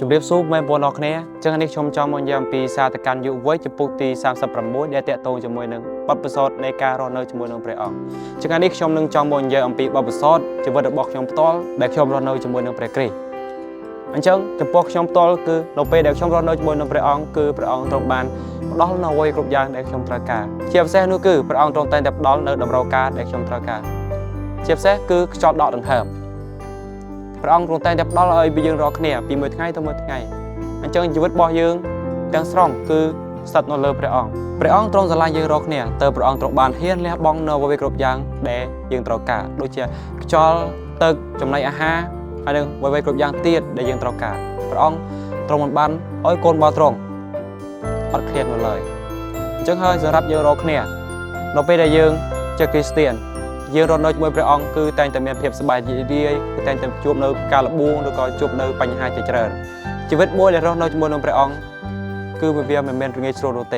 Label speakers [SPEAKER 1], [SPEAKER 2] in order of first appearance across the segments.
[SPEAKER 1] จุดเรียบซูไม่บนออกเนี้ยจังอันนี้ชมจอมมันยามปีศาจการอยู่ไว้จะปุตี36ได้แตะโตจมวยหนึ่งปับประสดในการรอเนอจมวยหนึ่งไปออกจังอันนี้ชมหนึ่งจอมมันยามปีปับประสดจะวัดบอกชมตอลได้ชมรอเนอจมวยหนึ่งไปกรีอันจังจะพวกชมตอลคือเราไปได้ชมรอเนอจมวยหนึ่งไปออกคือไปออกตรงบานดอลนอไว้กรุบยางได้ชมตรากาเชียบแซ่นู่คือไปออกตรงแต่ดับดอลเนอดับเรากาได้ชมตรากาเชียบแซ่คือจอดดอกดังเหิมไปออกตรงแต่ดับดอลเอ้ยไปยืนรอเนี่ยปีมือไงตัวมือไงอันจังชีวิตบ่ยืงจังสตรองคือสัตว์นอเลอพระองค์ตรงสลายยืงรกเนี่ยเติมพระองค์ตรงบานเฮียนเลี้ยบองเนอไว้กรบยางแดยืงตรอกาโดยเฉพาะจอลตึกจำในอาหารอันหนึ่งไว้กรบยางเตี้ยได้ยืงตรอกาพระองค์ตรงบนบานอ้อยโกนบอตรงอัดเคลียนหมดเลยจังเฮ้ยสำหรับยืงรกเนี่ยเราไปได้ยืงเจอคริสเตียนยืงรถน้อยมวยพระองค์คือแต่งแต่เมียนเพียบสบายดีคือแต่งแต่จูบเนื้อการละบูหรือก็จูบเนื้อปัญหาเจริญชีวิตมวยในรถน้อยมวยนพระองค์คือเวียนเป็นเรื่องโซโลเต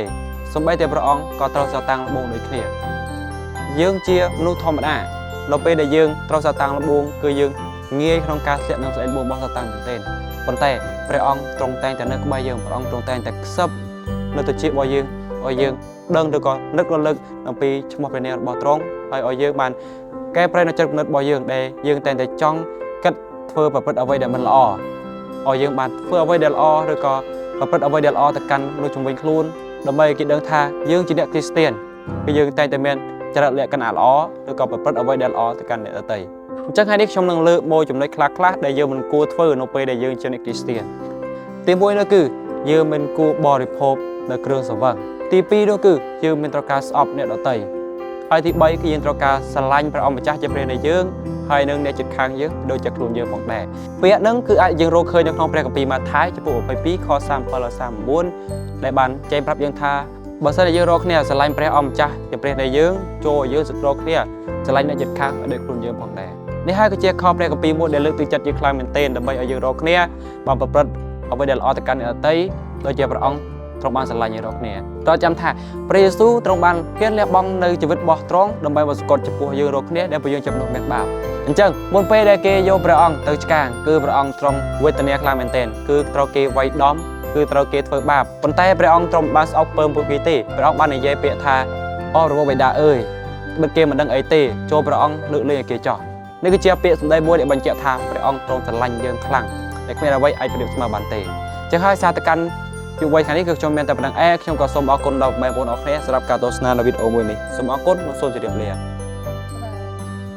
[SPEAKER 1] สมัยแต่พระองค์ก็ตราสตังละบูโดยเคลียยืงเชียมนุษย์ธรรมดาเราไปได้ยืงตราสตังละบูคือยืงเงี้ยក្នុងការស្លាក់នឹងស្អែកบูរបស់សតាំងមែនប៉ុន្តែព្រះអង្គទ្រង់តែងតែនៅក្បែរយើងព្រះអង្គទ្រង់តែងតែខ្សឹបនៅទៅជារបស់យើងឲ្យយើងដឹងឬក៏នឹករលឹកអំពីឈ្មោះព្រះនាមរបស់ទ្រង់ហើយឲ្យយើងបានកែប្រែនៅចិត្តគំនិតរបស់យើងដែលយើងតែងតែចង់គិតធ្វើប្រព្រឹត្តអ្វីដែលមិនល្អឲ្យយើងបានធ្វើអ្វីដែលល្អឬក៏ប្រព្រឹត្តអ្វីដែលល្អទៅកាន់មនុស្សជំនាញខ្លួនដើម្បីគេដឹងថាយើងជាអ្នកគ្រីស្ទានគឺយើងតែងតែមានចរិតលក្ខណៈល្អឬក៏ប្រព្រឹត្តអ្វីដែលល្អទៅកាន់អ្នកដទៃអញ្ចឹងហើយនេះខ្ញុំនឹងលើកមកចំណុចខ្លះៗដែលយើងមិនគួរធ្វើនៅពេលដែលយើងជាអ្នកគ្រីស្ទានទី1នោះគឺយើងមិនគួរបរិភោគនៅគ្រឿងសង្វឹងទី2នោះគឺយើងមានត្រូវការស្អប់អ្នកដទៃហើយទី3គឺយើងត្រូវការស្រឡាញ់ព្រះអង្គម្ចាស់ជាព្រះនៃយើងហើយនឹងអ្នកជិតខាងយើងដូចជាខ្លួនយើងផងដែរពាក្យហ្នឹងគឺអាចយើងរកឃើញនៅក្នុងព្រះគម្ពីរម៉ាថាយចំពោះ22ខ37ដល់39ដែលបានចែងប្រាប់យើងថាបើសិនជាយើងរកគ្នាស្រឡាញ់ព្រះអង្គម្ចាស់ជាព្រះនៃយើងចូលឲ្យយើងរកគ្នាស្រឡាញ់អ្នកជិតខាងឲ្យដូចខ្លួនយើងផងដែរនេះហើយគឺជាខព្រះគម្ពីរមួយដែលលើកទឹកចិត្តយើងខ្លាំងមែនទែនដើម្បីឲ្យយើងរកគ្នាបានប្រព្រឹត្តអ្វីដែលល្អទៅកាន់អ្នកដទៃដូចជាព្រះអង្គទ្រង់បានស្រឡាញ់យើងរកគ្នាតើចាំថាព្រះយេស៊ូវទ្រង់បានហ៊ានលះបង់នៅជីវិតរបស់ទ្រង់ដើម្បីមកសង្កត់ចំពោះយើងរកគ្នាដែលពួកយើងជាមនុស្សមានបាបអញ្ចឹងមុនពេលដែលគេយកព្រះអង្គទៅឆ្កាងគឺព្រះអង្គទ្រង់វេទនាខ្លាំងមែនទែនគឺត្រូវគេវាយដំគឺត្រូវគេធ្វើបាបប៉ុន្តែព្រះអង្គទ្រង់បានស្អប់ពើមពួកគេទេព្រះអង្គបាននិយាយពាក្យថាអររបស់បិតាអើយបិទគេមិនដឹងអីទេចូលព្រះអង្គលើកលែងឲ្យគេចោះនេះគឺជាពាក្យសម្ដីមួយដែលបញ្ជាក់ថាព្រះអង្គទ្រង់ស្រឡាញ់យើងខ្លាំងតែគ្មានអ្វីអាចប្រៀបស្មើបានទេចឹងហើយសារតកាន់យុវវ័យខាងនេះគឺខ្ញុំមានតែប៉ុណ្្នឹងខ្ញុំក៏សូមអរគុណដល់បងប្អូនអរគ្នាសម្រាប់ការទស្សនានៅវីដេអូមួយនេះសូមអរគុណនិងសូមជម្រាបលា